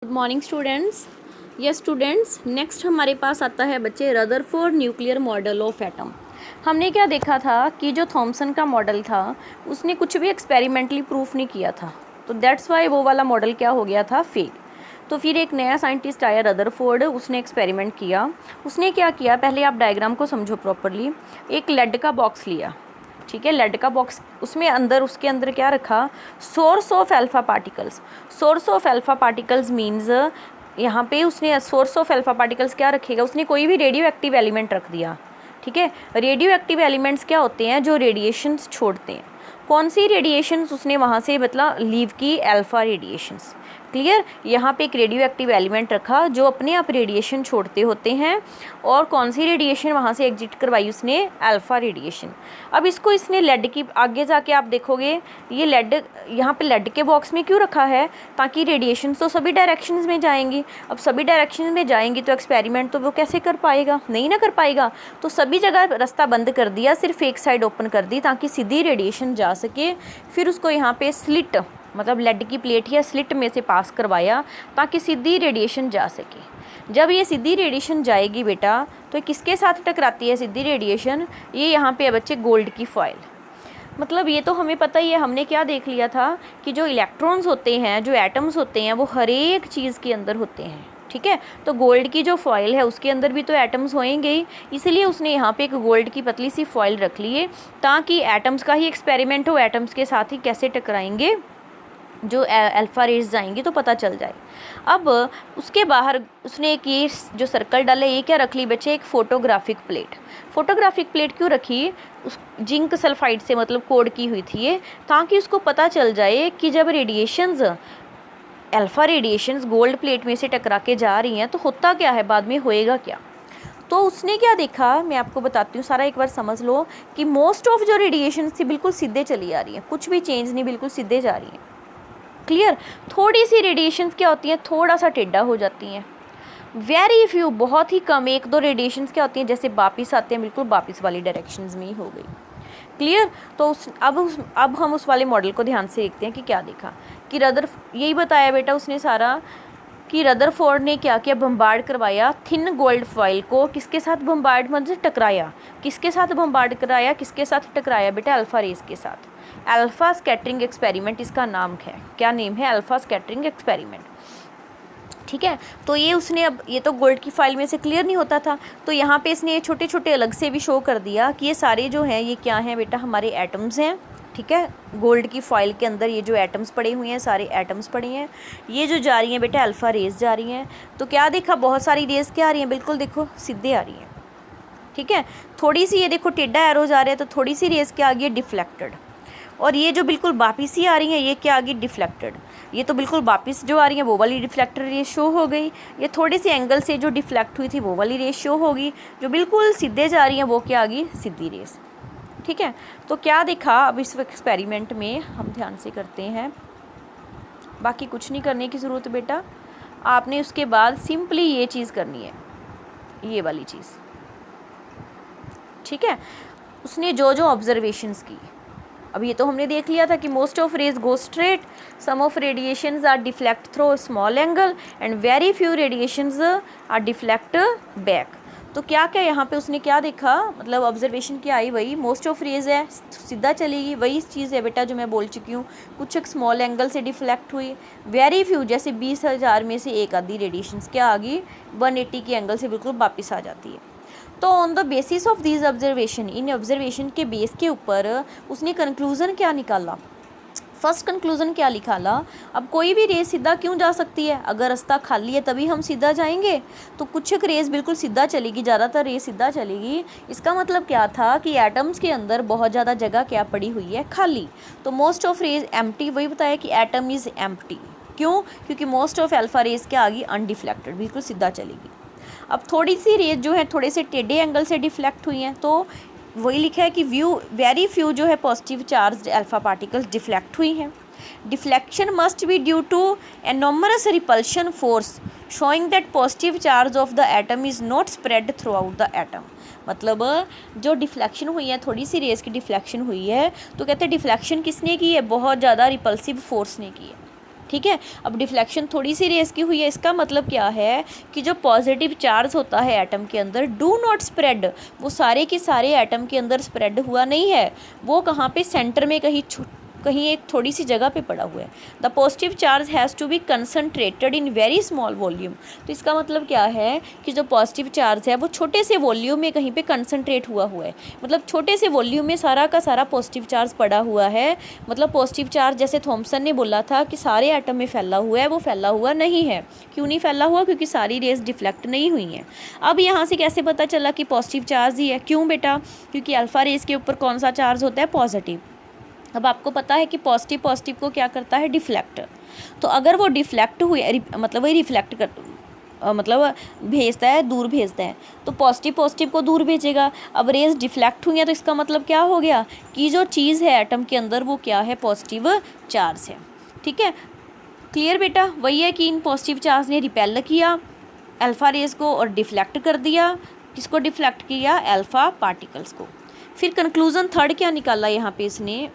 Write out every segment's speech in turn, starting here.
Good morning students. Yes students, next हमारे पास आता है बच्चे Rutherford nuclear model of atom. हमने क्या देखा था कि जो थॉमसन का मॉडल था उसने कुछ भी एक्सपेरिमेंटली प्रूफ नहीं किया था, तो दैट्स वाई वो वाला मॉडल क्या हो गया था, फेल। तो फिर एक नया साइंटिस्ट आया रदरफोर्ड, उसने एक्सपेरिमेंट किया। उसने क्या किया, पहले आप डायग्राम को समझो प्रॉपरली। एक लेड का बॉक्स लिया, ठीक है, लेड का बॉक्स, उसमें उसके अंदर क्या रखा, source of alpha particles. Source of alpha particles means यहाँ पे उसने सोर्स ऑफ अल्फ़ा पार्टिकल्स क्या रखेगा, उसने कोई भी रेडियो एक्टिव एलिमेंट रख दिया। ठीक है, रेडियो एक्टिव एलिमेंट्स क्या होते हैं, जो रेडिएशंस छोड़ते हैं। कौन सी रेडिएशंस उसने वहाँ से मतलब लीव की, अल्फ़ा रेडिएशंस। क्लियर, यहाँ पे एक रेडियो एक्टिव एलिमेंट रखा जो अपने आप रेडिएशन छोड़ते होते हैं, और कौन सी रेडिएशन वहाँ से एग्जिट करवाई उसने, अल्फ़ा रेडिएशन। अब इसको इसने लेड की, आगे जाके आप देखोगे ये लेड, यहाँ पे लेड के बॉक्स में क्यों रखा है, ताकि रेडिएशन तो सभी डायरेक्शंस में जाएंगी। अब सभी डायरेक्शन में जाएंगी तो एक्सपेरिमेंट तो वो कैसे कर पाएगा, नहीं ना कर पाएगा। तो सभी जगह रास्ता बंद कर दिया, सिर्फ एक साइड ओपन कर दी ताकि सीधी रेडिएशन जा सके। फिर उसको यहाँ पे स्लिट, मतलब लेड की प्लेट या स्लिट में से पास करवाया ताकि सीधी रेडिएशन जा सके। जब ये सीधी रेडिएशन जाएगी बेटा, तो किसके साथ टकराती है सीधी रेडिएशन, ये यहाँ पे है बच्चे, गोल्ड की फॉइल। मतलब ये तो हमें पता ही है, हमने क्या देख लिया था कि जो इलेक्ट्रॉन्स होते हैं, जो एटम्स होते हैं, वो हर एक चीज़ के अंदर होते हैं। ठीक है, तो गोल्ड की जो फॉइल है उसके अंदर भी तो एटम्स होएंगे ही, इसलिए उसने यहाँ पे एक गोल्ड की पतली सी फॉइल रख ली है ताकि एटम्स का ही एक्सपेरिमेंट हो, एटम्स के साथ ही कैसे टकराएंगे, जो अल्फ़ा रेज जाएंगी तो पता चल जाए। अब उसके बाहर उसने एक ये जो सर्कल डाला, ये क्या रख ली बच्चे, एक फोटोग्राफिक प्लेट। फोटोग्राफिक प्लेट क्यों रखी, उस जिंक सल्फाइड से मतलब कोड की हुई थी ये, ताकि उसको पता चल जाए कि जब radiations, alpha radiations gold plate में से टकरा के जा रही हैं तो होता क्या है, बाद में होएगा क्या। तो उसने क्या देखा, मैं आपको बताती हूँ सारा, एक बार समझ लो कि मोस्ट ऑफ जो रेडिएशन थी बिल्कुल सीधे चली आ रही हैं, कुछ भी चेंज नहीं, बिल्कुल सीधे जा रही हैं। क्लियर, थोड़ी सी रेडिएशन क्या होती हैं, थोड़ा सा टेढ़ा हो जाती हैं। वेरी फ्यू, बहुत ही कम, एक दो रेडिएशंस क्या होती हैं, जैसे वापिस आते हैं, बिल्कुल वापिस वाली डायरेक्शंस में ही हो गई। क्लियर, तो अब हम उस वाले मॉडल को ध्यान से देखते हैं कि क्या देखा, कि यही बताया बेटा उसने सारा, कि रदरफोर्ड ने क्या किया, बम्बार्ड करवाया थिन गोल्ड फॉइल को, किसके साथ बम्बार्ड, मतलब टकराया, किसके साथ बम्बार्ड कराया, किसके साथ टकराया बेटा, अल्फ़ा रेस के साथ। अल्फ़ा स्कैटरिंग एक्सपेरिमेंट इसका नाम है, क्या नेम है, अल्फ़ा स्कैटरिंग एक्सपेरिमेंट। ठीक है, तो ये उसने, अब ये तो गोल्ड की फाइल में से क्लियर नहीं होता था, तो यहाँ पे इसने ये छोटे छोटे अलग से भी शो कर दिया कि ये सारे जो हैं ये क्या हैं बेटा, हमारे एटम्स हैं। ठीक है, गोल्ड की फॉइल के अंदर ये जो एटम्स पड़े हुए हैं, सारे एटम्स पड़े हैं। ये जो जा रही हैं बेटा अल्फ़ा रेज जा रही हैं, तो क्या देखा, बहुत सारी रेज क्या आ रही हैं, बिल्कुल देखो सीधे आ रही हैं। ठीक है, थोड़ी सी ये देखो टेढ़ा एरोज आ रहा है, तो थोड़ी सी रेज क्या आ गई है, डिफ्लेक्टेड। और ये जो बिल्कुल वापिस ही आ रही हैं, ये क्या आ गई, डिफ्लेक्टेड। ये तो बिल्कुल वापिस जो आ रही हैं वो वाली डिफ्लेक्टेड रेज शो हो गई। ये थोड़ी सी एंगल से जो डिफ्लेक्ट हुई थी वो वाली रेज शो होगी। जो बिल्कुल सीधे जा रही हैं वो क्या आ गई, सीधी रेज। ठीक है, तो क्या देखा, अब इस एक्सपेरिमेंट में हम ध्यान से करते हैं, बाकी कुछ नहीं करने की ज़रूरत बेटा। आपने उसके बाद सिंपली ये चीज़ करनी है, ये वाली चीज़। ठीक है, उसने जो जो ऑब्जर्वेशंस की, अब ये तो हमने देख लिया था कि most of rays go straight, some of radiations are deflect through small angle, and very few radiations are deflect back. तो क्या क्या यहाँ पे उसने क्या देखा, मतलब ऑब्जर्वेशन क्या आई, वही मोस्ट ऑफ रेज है सीधा चलेगी, वही चीज़ है बेटा जो मैं बोल चुकी हूँ। कुछ एक स्मॉल एंगल से डिफ्लेक्ट हुई, वेरी फ्यू, जैसे 20,000 में से एक आधी रेडिएशंस क्या आ गई, 180 की एंगल से बिल्कुल वापस आ जाती है। तो on the basis of this observation, in observation के बेस के ऊपर उसने कंक्लूज़न क्या निकाला, फर्स्ट कंक्लूज़न क्या निकाला, अब कोई भी रेस सीधा क्यों जा सकती है, अगर रास्ता खाली है तभी हम सीधा जाएंगे। तो कुछ एक रेस बिल्कुल सीधा चलेगी, ज़्यादातर रेस सीधा चलेगी। इसका मतलब क्या था कि एटम्स के अंदर बहुत ज़्यादा जगह क्या पड़ी हुई है, खाली। तो मोस्ट ऑफ रेज एम्प्टी, वही बताया कि एटम इज़ एम्प्टी। क्यों, क्योंकि मोस्ट ऑफ अल्फ़ा रेस क्या आ गई, अनडिफ्लेक्टेड, बिल्कुल सीधा चलेगी। अब थोड़ी सी रेज जो है थोड़े से टेढ़े एंगल से डिफ्लेक्ट हुई हैं, तो वही लिखा है कि वेरी फ्यू जो है positive charge alpha particles deflect हुई हैं। Deflection must be due to enormous repulsion force showing that positive charge of the atom is not spread throughout the atom. मतलब जो डिफ्लेक्शन हुई है, थोड़ी सी रेज की डिफ्लेक्शन हुई है, तो कहते हैं डिफ्लेक्शन किसने की है, बहुत ज़्यादा रिपल्सिव फोर्स ने की है। ठीक है। अब डिफ्लेक्शन थोड़ी सी रेस की हुई है, इसका मतलब क्या है कि जो पॉजिटिव चार्ज होता है एटम के अंदर डू नॉट स्प्रेड, वो सारे के सारे एटम के अंदर स्प्रेड हुआ नहीं है, वो कहाँ पे सेंटर में कहीं एक थोड़ी सी जगह पे पड़ा हुआ है। The positive charge has to be concentrated in very small volume. तो इसका मतलब क्या है कि जो पॉजिटिव चार्ज है वो छोटे से वॉल्यूम में कहीं पे कंसनट्रेट हुआ है, मतलब छोटे से वॉल्यूम में सारा का सारा पॉजिटिव चार्ज पड़ा हुआ है। मतलब पॉजिटिव चार्ज जैसे थॉमसन ने बोला था कि सारे एटम में फैला हुआ है, वो फैला हुआ नहीं है। क्यों नहीं फैला हुआ? क्योंकि सारी रेस डिफ्लेक्ट नहीं हुई हैं। अब यहाँ से कैसे पता चला कि पॉजिटिव चार्ज ही है? क्यों बेटा? क्योंकि अल्फ़ा रेस के ऊपर कौन सा चार्ज होता है? पॉजिटिव। अब आपको पता है कि पॉजिटिव को क्या करता है? डिफ्लेक्ट। तो अगर वो डिफ्लेक्ट हुए, मतलब वही रिफ्लेक्ट कर, मतलब भेजता है, दूर भेजता है, तो पॉजिटिव को दूर भेजेगा। अब रेज डिफ्लेक्ट हुई है तो इसका मतलब क्या हो गया कि जो चीज़ है एटम के अंदर वो क्या है? पॉजिटिव चार्ज है। ठीक है, क्लियर बेटा? वही है कि इन पॉजिटिव चार्ज ने रिपेल किया अल्फ़ा रेस को और डिफ्लेक्ट कर दिया। किसको डिफ्लेक्ट किया? अल्फ़ा पार्टिकल्स को। फिर कंक्लूज़न थर्ड क्या निकाला यहाँ पे इसने?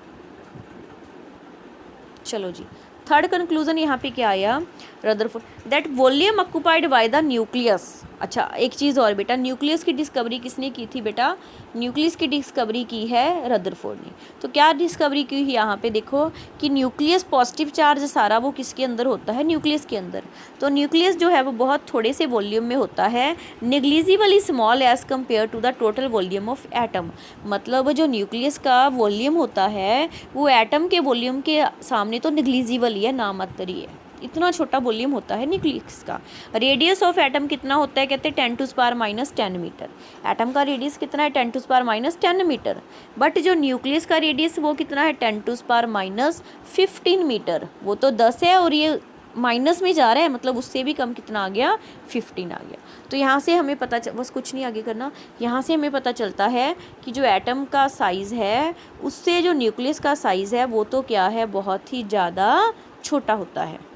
चलो जी, थर्ड कंक्लूजन यहाँ पे क्या आया? Rutherford that volume occupied by the nucleus. अच्छा, एक चीज़ और बेटा, न्यूक्लियस की डिस्कवरी किसने की थी बेटा? न्यूक्लियस की डिस्कवरी की है रदरफोर्ड ने। तो क्या डिस्कवरी की है यहाँ पे? देखो कि न्यूक्लियस पॉजिटिव चार्ज सारा वो किसके अंदर होता है? न्यूक्लियस के अंदर। तो न्यूक्लियस जो है वो बहुत थोड़े से वॉल्यूम में होता है, negligibly small as compare to the total volume of atom. मतलब जो न्यूक्लियस का वॉल्यूम होता है वो एटम के वॉल्यूम के सामने तो नेग्लिजिबल ही है, नामात्र ही है। इतना छोटा वॉल्यूम होता है न्यूक्लियस का। रेडियस ऑफ एटम कितना होता है? कहते हैं 10⁻⁻10 मीटर। एटम का रेडियस कितना है? 10⁻10 मीटर। बट जो न्यूक्लियस का रेडियस वो कितना है? 10⁻15 मीटर। वो तो 10 है और ये माइनस में जा रहा है, मतलब उससे भी कम कितना आ गया? 15 आ गया। तो यहाँ से हमें पता बस कुछ नहीं आगे करना, यहाँ से हमें पता चलता है कि जो एटम का साइज़ है उससे जो न्यूक्लियस का साइज़ है वो तो क्या है? बहुत ही ज़्यादा छोटा होता है।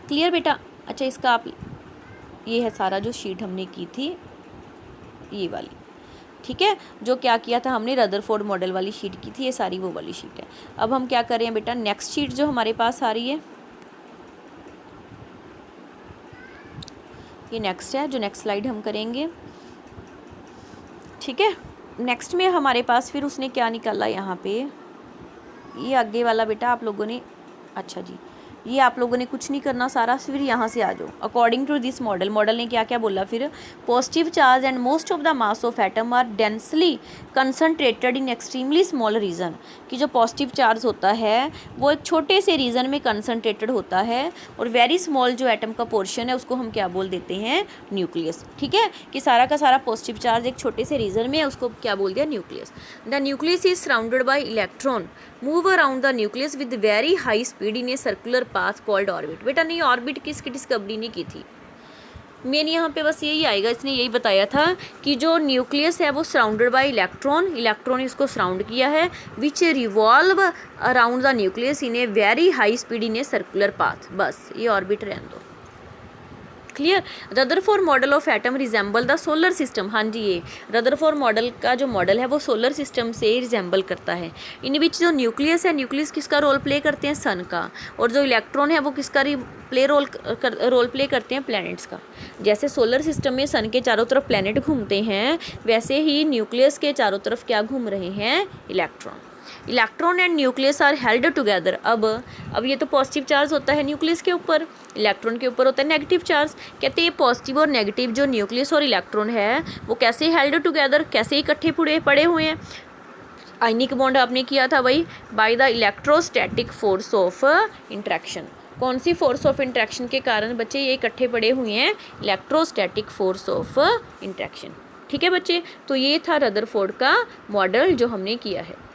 क्लियर बेटा? अच्छा, इसका आप ये है सारा जो शीट हमने की थी ये वाली, ठीक है, जो क्या किया था हमने? रदरफोर्ड मॉडल वाली शीट की थी, ये सारी वो वाली शीट है। अब हम क्या कर रहे हैं बेटा? नेक्स्ट शीट जो हमारे पास आ रही है ये नेक्स्ट है, जो नेक्स्ट स्लाइड हम करेंगे। ठीक है, नेक्स्ट में हमारे पास फिर उसने क्या निकाला यहाँ पे? ये आगे वाला बेटा आप लोगों ने, अच्छा जी, ये आप लोगों ने कुछ नहीं करना, सारा फिर यहाँ से आ जाओ। अकॉर्डिंग टू दिस मॉडल ने क्या क्या बोला फिर? Positive charge and most of the mass of atom are densely concentrated in extremely small region. कि जो पॉजिटिव चार्ज होता है वो एक छोटे से रीजन में कंसनट्रेटेड होता है, और वेरी स्मॉल जो एटम का पोर्शन है उसको हम क्या बोल देते हैं? न्यूक्लियस। ठीक है, कि सारा का सारा पॉजिटिव चार्ज एक छोटे से रीजन में है, उसको क्या बोल दिया? Nucleus. The nucleus is surrounded by electron move around the nucleus with very high speed in a circular path called orbit. बेटा नहीं, ऑर्बिट किसकी डिस्कवरी नहीं की थी? मेन यहाँ पे बस यही आएगा, इसने यही बताया था कि जो न्यूक्लियस है वो सराउंडेड बाय इलेक्ट्रॉन इसको सराउंड किया है, विच revolve around the nucleus in a very high speed in a circular path. बस ये ऑर्बिट रहने दो। Clear? Rutherford model of atom resemble the solar system. हाँ जी, ये रदरफोर्ड मॉडल का जो मॉडल है वो सोलर सिस्टम से रिजेंबल करता है। इन विच जो न्यूक्लियस है, न्यूक्लियस किसका रोल प्ले करते हैं? सन का। और जो इलेक्ट्रॉन है वो किसका रोल प्ले करते हैं? प्लैनेट्स का। जैसे सोलर सिस्टम में सन के चारों तरफ प्लैनेट घूमते हैं, वैसे ही न्यूक्लियस के चारों तरफ क्या घूम रहे हैं? Electron. Electron and nucleus are held together. अब ये तो पॉजिटिव चार्ज होता है न्यूक्लियस के ऊपर, इलेक्ट्रॉन के ऊपर होता है नेगेटिव चार्ज। कहते हैं पॉजिटिव और नेगेटिव जो न्यूक्लियस और इलेक्ट्रॉन है वो कैसे हेल्ड टुगेदर, कैसे इकट्ठे पड़े हुए हैं? आयनिक बॉन्ड आपने किया था भाई, by the electrostatic force of interaction. कौन सी फोर्स ऑफ इंट्रैक्शन के कारण बच्चे ये इकट्ठे पड़े हुए हैं? Electrostatic force of interaction. ठीक है बच्चे, तो ये था रदरफोर्ड का मॉडल जो हमने किया है।